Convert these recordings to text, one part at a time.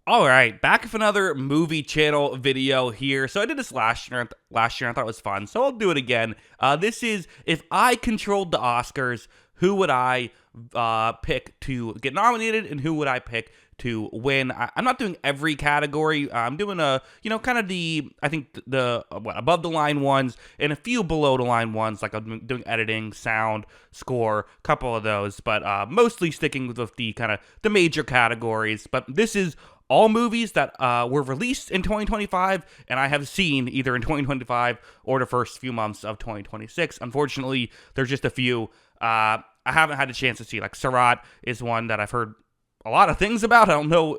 All right, back with another movie channel video here. So I did this last year. I thought it was fun, so I'll do it again. This is if I controlled the Oscars, who would I pick to get nominated, and who would I pick to win? I'm not doing every category. I'm doing kind of I think the above the line ones and a few below the line ones. Like I'm doing editing, sound, score, a couple of those, but mostly sticking with the kind of the major categories. But this is all movies that were released in 2025 and I have seen either in 2025 or the first few months of 2026. Unfortunately, there's just a few I haven't had a chance to see. Like Sarat is one that I've heard a lot of things about. I don't know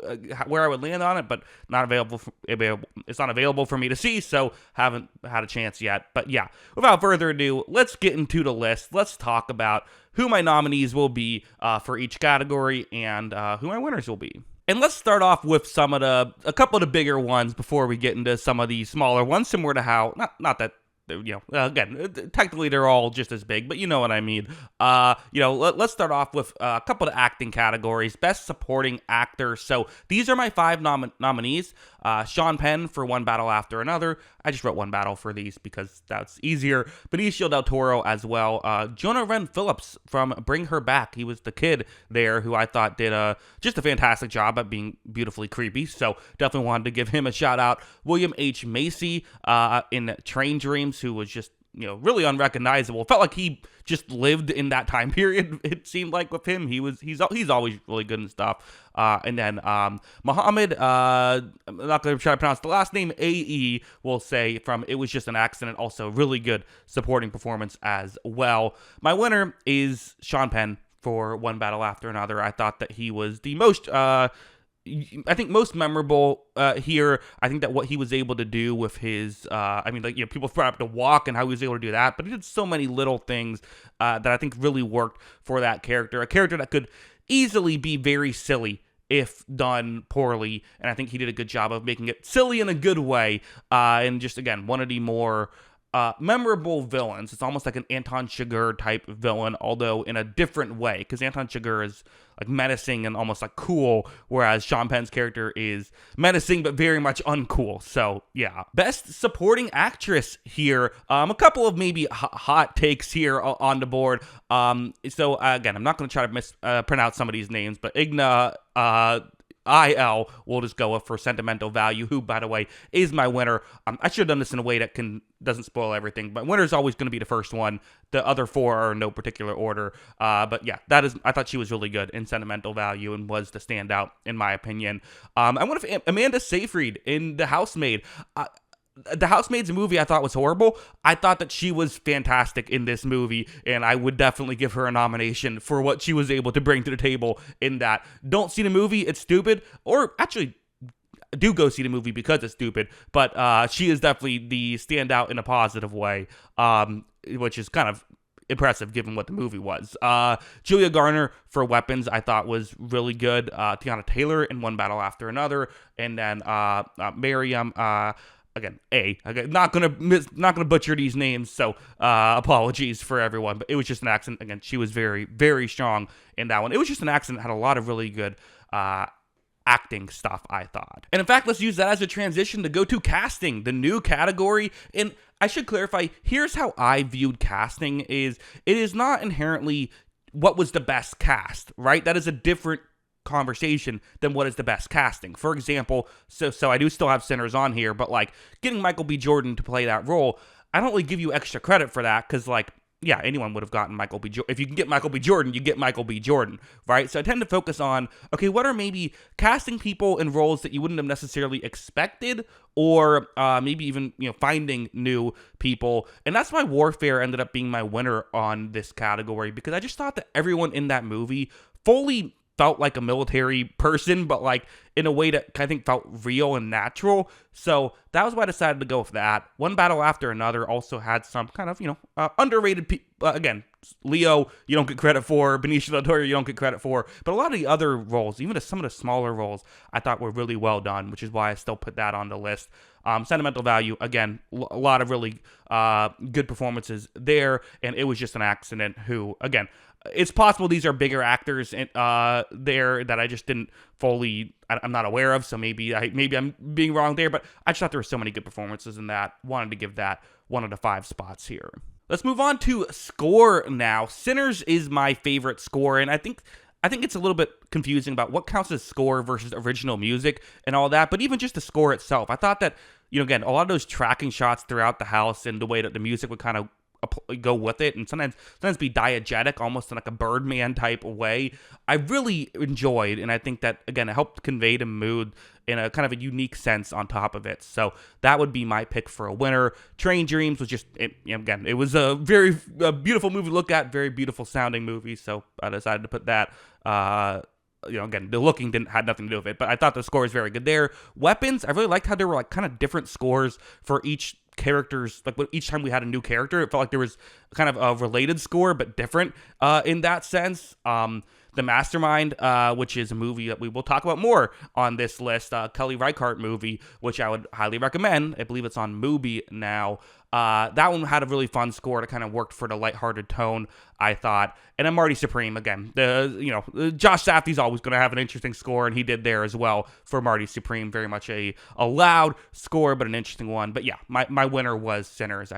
where I would land on it, but it's not available for me to see, so haven't had a chance yet. But yeah, without further ado, let's get into the list. Let's talk about who my nominees will be for each category and who my winners will be. And let's start off with a couple of the bigger ones before we get into some of the smaller ones, similar to how, not that, again, technically they're all just as big, but you know what I mean. Let's start off with a couple of acting categories. Best Supporting Actor. So these are my five nominees. Sean Penn for One Battle After Another. I just wrote One Battle for these because that's easier. Benicio del Toro as well. Jonah Ren Phillips from Bring Her Back. He was the kid there who I thought did just a fantastic job at being beautifully creepy. So definitely wanted to give him a shout out. William H. Macy in Train Dreams, who was just really unrecognizable. Felt like he just lived in that time period. It seemed like with him, he's always really good and stuff. And then Muhammad, I'm not going to try to pronounce the last name. A.E. will say from It Was Just an Accident. Also, really good supporting performance as well. My winner is Sean Penn for One Battle After Another. I thought that he was the most most memorable here. I think that what he was able to do with his, people brought up to walk and how he was able to do that, but he did so many little things that I think really worked for that character. A character that could easily be very silly if done poorly, and I think he did a good job of making it silly in a good way, and just, again, one of the more memorable villains. It's almost like an Anton Chigurh type villain, although in a different way, because Anton Chigurh is like menacing and almost like cool, whereas Sean Penn's character is menacing but very much uncool. So yeah, Best Supporting Actress here. A couple of maybe hot takes here on the board. Again, I'm not going to try to mispronounce some of these names, but Igna IL will just go for Sentimental Value, who, by the way, is my winner. I should have done this in a way that doesn't spoil everything, but winner is always going to be the first one. The other four are in no particular order. But yeah, I thought she was really good in Sentimental Value and was the standout, in my opinion. I went with Amanda Seyfried in The Housemaid. The Housemaid's movie I thought was horrible. I thought that she was fantastic in this movie, and I would definitely give her a nomination for what she was able to bring to the table in that. Don't see the movie, it's stupid. Or actually, do go see the movie because it's stupid, but she is definitely the standout in a positive way, which is kind of impressive given what the movie was. Julia Garner for Weapons I thought was really good. Tiana Taylor in One Battle After Another, and then Miriam, again, not gonna butcher these names, so apologies for everyone. But It Was Just an Accident. Again, she was very, very strong in that one. It Was Just an Accident had a lot of really good acting stuff, I thought. And in fact, let's use that as a transition to go to casting, the new category. And I should clarify, here's how I viewed casting: it is not inherently what was the best cast, right? That is a different conversation than what is the best casting. For example, so I do still have Sinners on here, but like getting Michael B. Jordan to play that role, I don't really give you extra credit for that, because like, yeah, anyone would have gotten Michael B. Jordan. If you can get Michael B. Jordan, you get Michael B. Jordan, right? So I tend to focus on, okay, what are maybe casting people in roles that you wouldn't have necessarily expected, or maybe even, finding new people. And that's why Warfare ended up being my winner on this category, because I just thought that everyone in that movie fully felt like a military person, but like in a way that I think felt real and natural. So that was why I decided to go with that. One Battle After Another also had some kind of, underrated people. Again, Leo, you don't get credit for. Benicio del Toro, you don't get credit for. But a lot of the other roles, even some of the smaller roles, I thought were really well done, which is why I still put that on the list. Sentimental Value, again, a lot of really good performances there. And It Was Just an Accident, who, again, it's possible these are bigger actors there that I just didn't I'm not aware of. So maybe I'm being wrong there, but I just thought there were so many good performances in that. Wanted to give that 1 out of 5 spots here. Let's move on to score now. Sinners is my favorite score, and I think it's a little bit confusing about what counts as score versus original music and all that, but even just the score itself. I thought that, again, a lot of those tracking shots throughout the house and the way that the music would kind of go with it and sometimes be diegetic, almost in like a Birdman type way, I really enjoyed, and I think that, again, it helped convey the mood in a kind of a unique sense on top of it. So that would be my pick for a winner. Train Dreams was just, again, it was a very beautiful movie to look at, very beautiful sounding movie, so I decided to put that. Again, the looking had nothing to do with it, but I thought the score was very good there. Weapons, I really liked how there were like kind of different scores for each characters. Like each time we had a new character, it felt like there was kind of a related score, but different in that sense. The Mastermind, which is a movie that we will talk about more on this list, Kelly Reichardt movie, which I would highly recommend. I believe it's on Mubi now. That one had a really fun score that kind of worked for the lighthearted tone, I thought. And then Marty Supreme, again, Josh Safdie's always going to have an interesting score, and he did there as well for Marty Supreme. Very much a loud score, but an interesting one. But yeah, my winner was Sinners.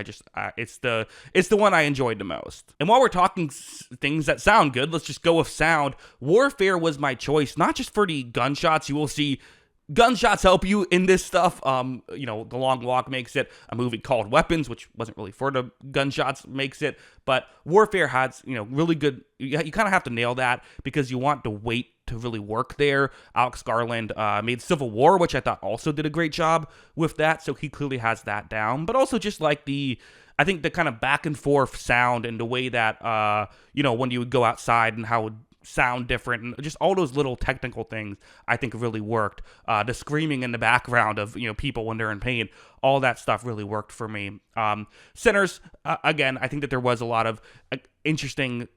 It's the one I enjoyed the most. And while we're talking things that sound good, let's just go with sound. Warfare was my choice, not just for the gunshots. You will see gunshots help you in this stuff. The Long Walk makes it. A movie called Weapons, which wasn't really for the gunshots, makes it. But Warfare has, really good. You kind of have to nail that because you want the weight to really work there. Alex Garland made Civil War, which I thought also did a great job with that. So he clearly has that down. But also just like I think the kind of back and forth sound and the way that, when you would go outside and how it would sound different and just all those little technical things I think really worked. The screaming in the background of people when they're in pain, all that stuff really worked for me. Sinners, again, I think that there was a lot of interesting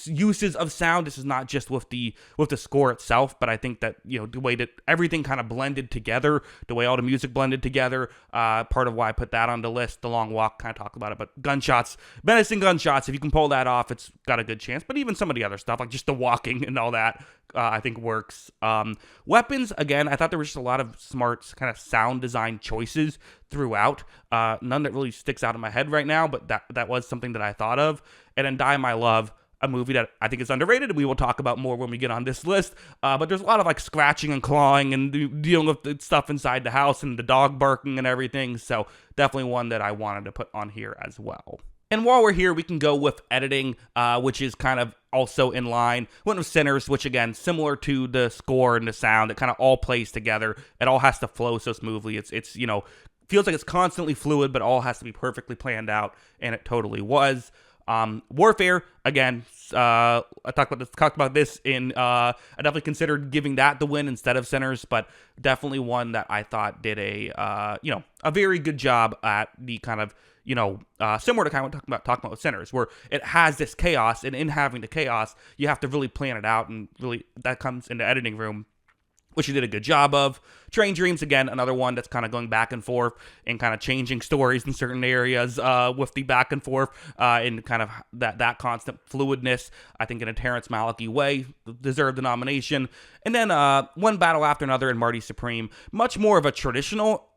uses of sound. This is not just with the score itself, but I think that the way that everything kind of blended together, the way all the music blended together, part of why I put that on the list. The Long Walk, kind of talked about it, but gunshots, menacing gunshots, if you can pull that off, it's got a good chance. But even some of the other stuff, like just the walking and all that, I think works. Weapons, again, I thought there was just a lot of smart kind of sound design choices throughout. None that really sticks out in my head right now, but that was something that I thought of. And then Die My Love, a movie that I think is underrated, and we will talk about more when we get on this list. But there's a lot of like scratching and clawing and dealing with the stuff inside the house and the dog barking and everything. So definitely one that I wanted to put on here as well. And while we're here, we can go with editing, which is kind of also in line. Went with Sinners, which again, similar to the score and the sound, it kind of all plays together. It all has to flow so smoothly. It's feels like it's constantly fluid, but all has to be perfectly planned out, and it totally was. Warfare, again, I talked about this in, I definitely considered giving that the win instead of Sinners, but definitely one that I thought did a very good job at the kind of, similar to kind of what talking about with Sinners, where it has this chaos, and in having the chaos, you have to really plan it out, and really that comes in the editing room, which he did a good job of. Train Dreams, again, another one that's kind of going back and forth and kind of changing stories in certain areas with the back and forth and kind of that constant fluidness, I think in a Terrence Malick way, deserved the nomination. And then One Battle After Another and Marty Supreme, much more traditional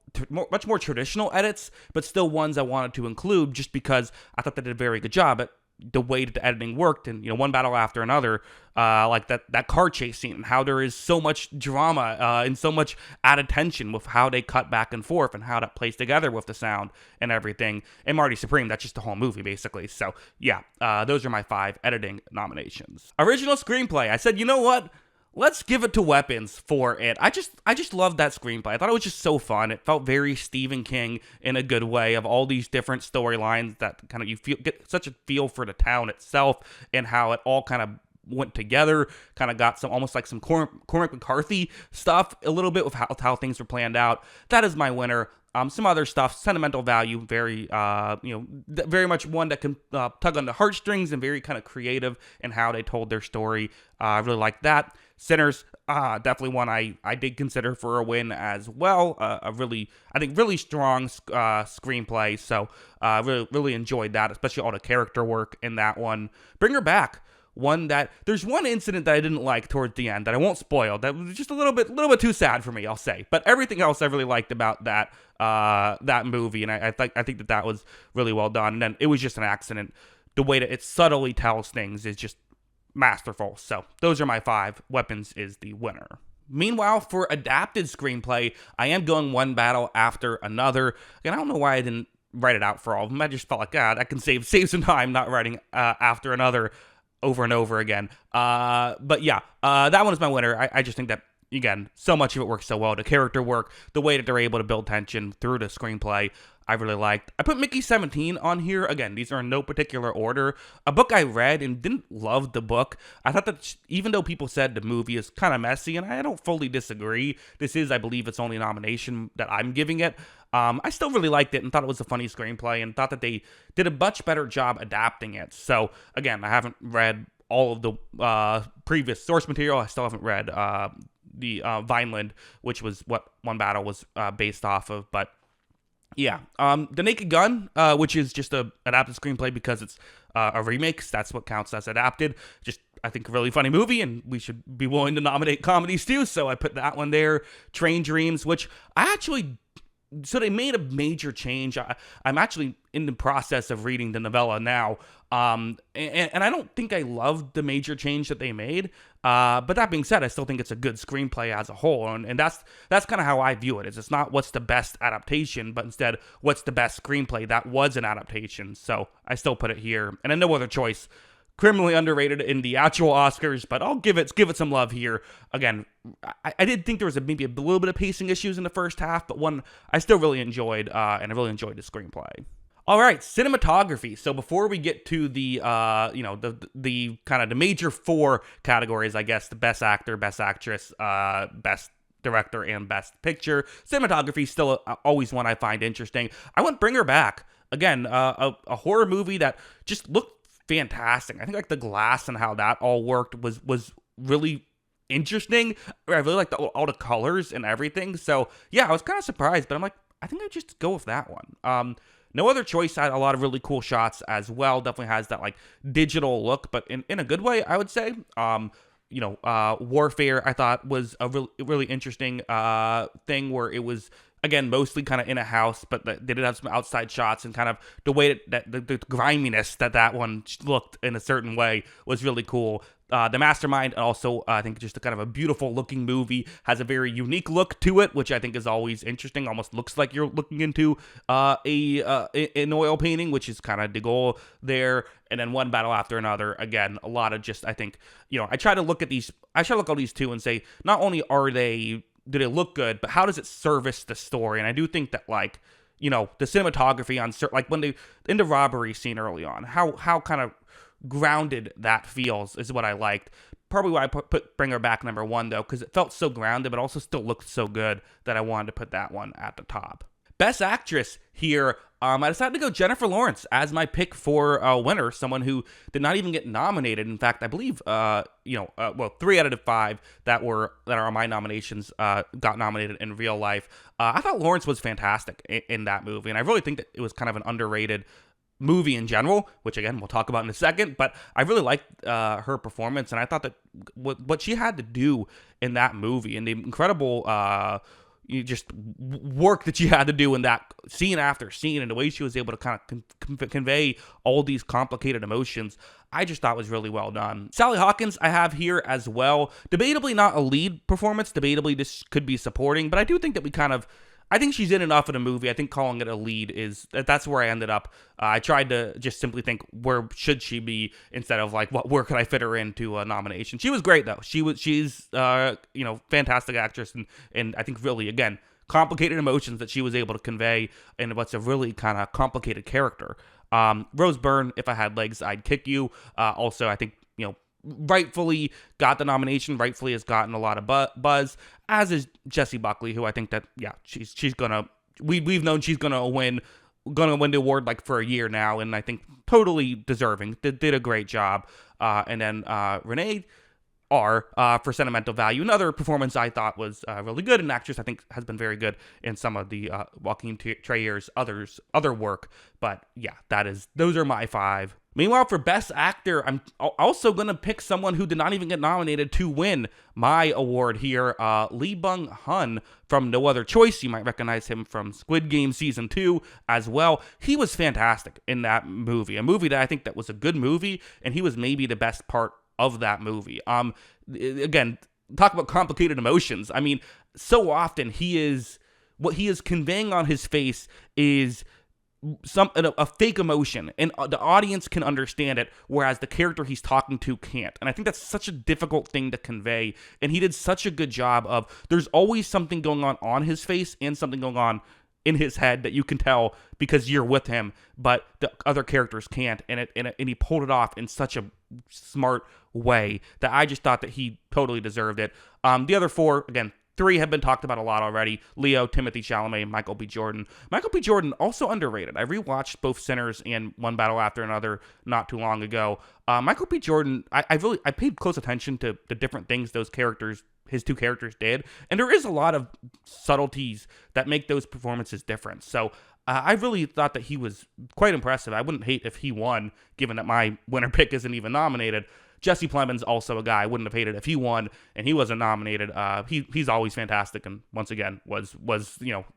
edits, but still ones I wanted to include just because I thought they did a very good job at the way that the editing worked. And One Battle After Another, like that car chase scene, and how there is so much drama and so much added tension with how they cut back and forth and how that plays together with the sound and everything. And Marty Supreme, that's just the whole movie basically. So yeah, those are my 5 editing nominations. Original screenplay, I said, you know what, let's give it to Weapons for it. I just loved that screenplay. I thought it was just so fun. It felt very Stephen King in a good way, of all these different storylines that kind of get such a feel for the town itself and how it all kind of went together. Kind of got some almost like some Cormac McCarthy stuff a little bit with how things were planned out. That is my winner. Some other stuff, sentimental value, very, very much one that can tug on the heartstrings and very kind of creative in how they told their story. I really like that. Sinners, definitely one I did consider for a win as well. I think really strong screenplay. So really enjoyed that, especially all the character work in that one. Bring Her Back one that there's one incident that I didn't like towards the end that I won't spoil. That was just a little bit too sad for me, I'll say. But everything else I really liked about that movie, and I think that was really well done. And then it was just an accident. The way that it subtly tells things is just masterful. So those are my 5. Weapons is the winner. Meanwhile, for adapted screenplay, I am going One Battle After Another. And I don't know why I didn't write it out for all of them. I just felt like, God, I can save some time not writing After Another over and over again. But yeah, that one is my winner. I just think that, again, so much of it works so well. The character work, the way that they're able to build tension through the screenplay, I really liked. I put Mickey 17 on here. Again, these are in no particular order. A book I read and didn't love the book. I thought that even though people said the movie is kind of messy, and I don't fully disagree, this is, I believe, its only nomination that I'm giving it. I still really liked it and thought it was a funny screenplay and thought that they did a much better job adapting it. So, again, I haven't read all of the previous source material. I still haven't read the Vineland, which was what One Battle was based off of, but yeah, The Naked Gun, which is just a adapted screenplay because it's a remake. That's what counts as adapted. Just, I think, a really funny movie, and we should be willing to nominate comedies too, so I put that one there. Train Dreams, which I actually... So they made a major change. I'm actually in the process of reading the novella now, and I don't think I loved the major change that they made. But that being said, I still think it's a good screenplay as a whole, and that's kind of how I view it. It's not what's the best adaptation, but instead what's the best screenplay that was an adaptation. So I still put it here, and then no other choice. Criminally underrated in the actual Oscars, but I'll give it some love here. Again, I did think there was maybe a little bit of pacing issues in the first half, but one I still really enjoyed, and I really enjoyed the screenplay. All right, cinematography. So before we get to the the kind of the major 4 categories, I guess, the best actor, best actress, best director, and best picture, cinematography is still always one I find interesting. I want Bring Her Back. Again, a horror movie that just looked fantastic. I think like the glass and how that all worked was really interesting. I really liked all the colors and everything. So yeah, I was kind of surprised, but I'm like, I think I'd just go with that one. No Other Choice had a lot of really cool shots as well. Definitely has that like digital look, but in a good way, I would say. Warfare, I thought, was a really interesting thing where it was, again, mostly kind of in a house, but they did have some outside shots, and kind of the way that the griminess that one looked in a certain way was really cool. The Mastermind, also, I think just a kind of a beautiful looking movie, has a very unique look to it, which I think is always interesting. Almost looks like you're looking into an oil painting, which is kind of the goal there. And then One Battle After Another, again, a lot of just, I think, I try to look at these two and say, not only do they look good, but how does it service the story? And I do think that, like, the cinematography on certain, like when they in the robbery scene early on, how kind of grounded that feels is what I liked. Probably why I put Bring Her Back number 1 though, because it felt so grounded, but also still looked so good that I wanted to put that one at the top. Best Actress here, I decided to go Jennifer Lawrence as my pick for a winner, someone who did not even get nominated. In fact, I believe, 3 out of the 5 that are on my nominations got nominated in real life. I thought Lawrence was fantastic in that movie, and I really think that it was kind of an underrated movie in general, which again we'll talk about in a second, but I really liked her performance, and I thought that what she had to do in that movie and the incredible work that she had to do in that scene after scene, and the way she was able to kind of convey all these complicated emotions, I just thought was really well done. Sally Hawkins I have here as well. Debatably not a lead performance, debatably this could be supporting, but I do think that I think she's in enough of the movie. I think calling it a lead that's where I ended up. I tried to just simply think, where should she be, instead of like, where could I fit her into a nomination? She was great though. She's fantastic actress, and I think really, again, complicated emotions that she was able to convey in what's a really kind of complicated character. Rose Byrne, If I Had Legs, I'd Kick You. Also, I think, rightfully got the nomination, rightfully has gotten a lot of buzz, as is Jessie Buckley, who I think that, she's gonna, we've known she's gonna win the award like for a year now, and I think totally deserving. Did a great job. And then Renee R for Sentimental Value, another performance I thought was really good. An actress I think has been very good in some of the Joaquin Treyer's other work. But yeah, those are my 5 Meanwhile, for Best Actor, I'm also going to pick someone who did not even get nominated to win my award here. Lee Byung-hun from No Other Choice. You might recognize him from Squid Game Season 2 as well. He was fantastic in that movie. A movie that I think that was a good movie, and he was maybe the best part of that movie. Again, talk about complicated emotions. I mean, so often what he is conveying on his face is a fake emotion, and the audience can understand it, whereas the character he's talking to can't. And I think that's such a difficult thing to convey, and he did such a good job of, there's always something going on his face and something going on in his head that you can tell because you're with him, but the other characters can't, and he pulled it off in such a smart way that I just thought that he totally deserved it. The other four, again, three have been talked about a lot already. Leo, Timothée Chalamet, Michael B. Jordan. Michael B. Jordan, also underrated. I rewatched both Sinners and One Battle After Another not too long ago. Michael B. Jordan, I paid close attention to the different things his two characters did, and there is a lot of subtleties that make those performances different. So I really thought that he was quite impressive. I wouldn't hate if he won, given that my winner pick isn't even nominated. Jesse Plemons, also a guy I wouldn't have hated if he won and he wasn't nominated. He's always fantastic, and once again was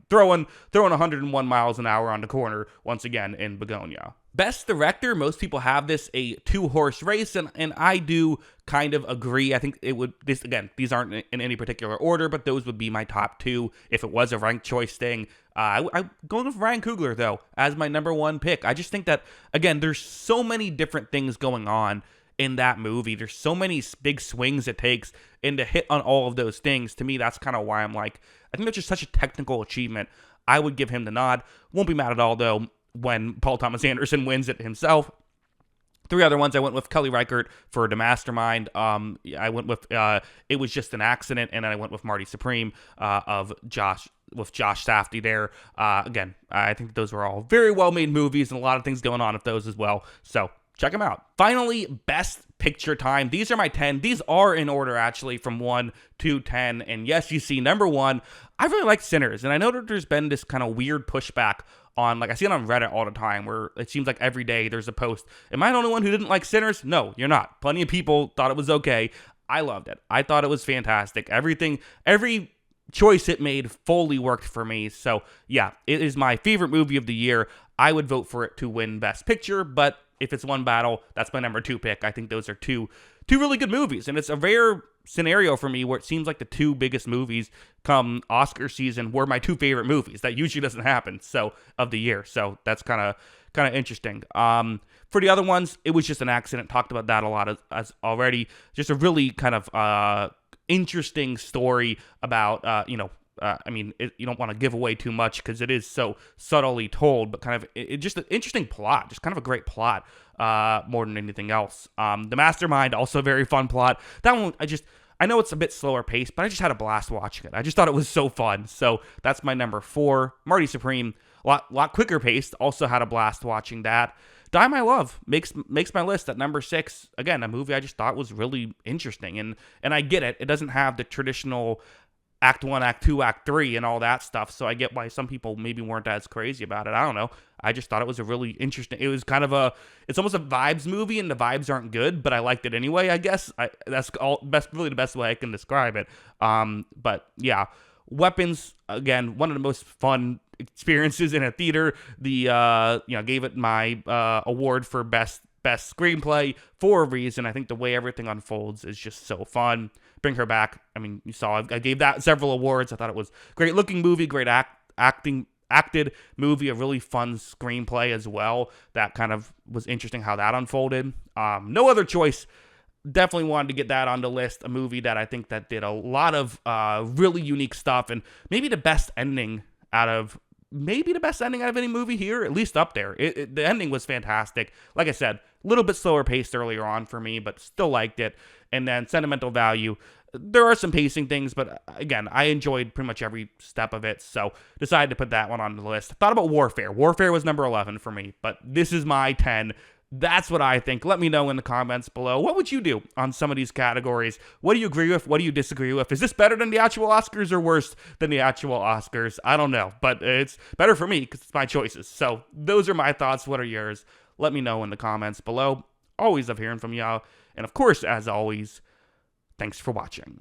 throwing 101 miles an hour on the corner once again in Begonia. Best Director, most people have this a 2-horse race, and I do kind of agree. I think these aren't in any particular order, but those would be my top two if it was a ranked choice thing. I'm going with Ryan Coogler, though, as my number one pick. I just think that, again, there's so many different things going on in that movie. There's so many big swings it takes, and to hit on all of those things, to me, that's kind of why I'm like, I think that's just such a technical achievement. I would give him the nod. Won't be mad at all, though, when Paul Thomas Anderson wins it himself. Three other ones, I went with Kelly Reichardt for The Mastermind. I went with It Was Just an Accident, and then I went with Marty Supreme with Josh Safdie there. Again, I think those were all very well-made movies, and a lot of things going on with those as well. So check them out. Finally, Best Picture time. These are my 10. These are in order, actually, from 1 to 10. And yes, you see, number 1, I really like Sinners. And I know that there's been this kind of weird pushback on, I see it on Reddit all the time, where it seems like every day there's a post. Am I the only one who didn't like Sinners? No, you're not. Plenty of people thought it was okay. I loved it. I thought it was fantastic. Every choice it made fully worked for me. So yeah, it is my favorite movie of the year. I would vote for it to win Best Picture, but if it's one battle, that's my number 2 pick. I think those are two really good movies, and it's a rare scenario for me where it seems like the 2 biggest movies come Oscar season were my 2 favorite movies. That usually doesn't happen of the year, so that's kind of interesting. For the other ones, It Was Just an Accident. Talked about that a lot as already. Just a really kind of interesting story about you don't want to give away too much because it is so subtly told, but kind of just an interesting plot, just kind of a great plot more than anything else. The Mastermind, also a very fun plot. That one, I know it's a bit slower paced, but I just had a blast watching it. I just thought it was so fun. So that's my number 4. Marty Supreme, a lot quicker paced. Also had a blast watching that. Die My Love makes my list at number 6. Again, a movie I just thought was really interesting, and I get it. It doesn't have the traditional Act 1, Act 2, Act 3, and all that stuff, so I get why some people maybe weren't as crazy about it. I don't know. I just thought it was a really interesting... It was kind of it's almost a vibes movie, and the vibes aren't good, but I liked it anyway, I guess. That's really the best way I can describe it. But yeah, Weapons, again, one of the most fun experiences in a theater. Gave it my award for best screenplay for a reason. I think the way everything unfolds is just so fun. Bring Her Back. I mean, you saw I gave that several awards. I thought it was great looking movie, great acted movie, a really fun screenplay as well. That kind of was interesting how that unfolded. No Other Choice. Definitely wanted to get that on the list. A movie that I think that did a lot of really unique stuff, and maybe the best ending out of any movie here, at least up there. The ending was fantastic. Like I said, a little bit slower paced earlier on for me, but still liked it. And then Sentimental Value, there are some pacing things, but again, I enjoyed pretty much every step of it, so decided to put that one on the list. Thought about Warfare. Warfare was number 11 for me, but this is my 10. That's what I think. Let me know in the comments below. What would you do on some of these categories? What do you agree with? What do you disagree with? Is this better than the actual Oscars or worse than the actual Oscars? I don't know, but it's better for me because it's my choices. So those are my thoughts. What are yours? let me know in the comments below. Always love hearing from y'all. And of course, as always, thanks for watching.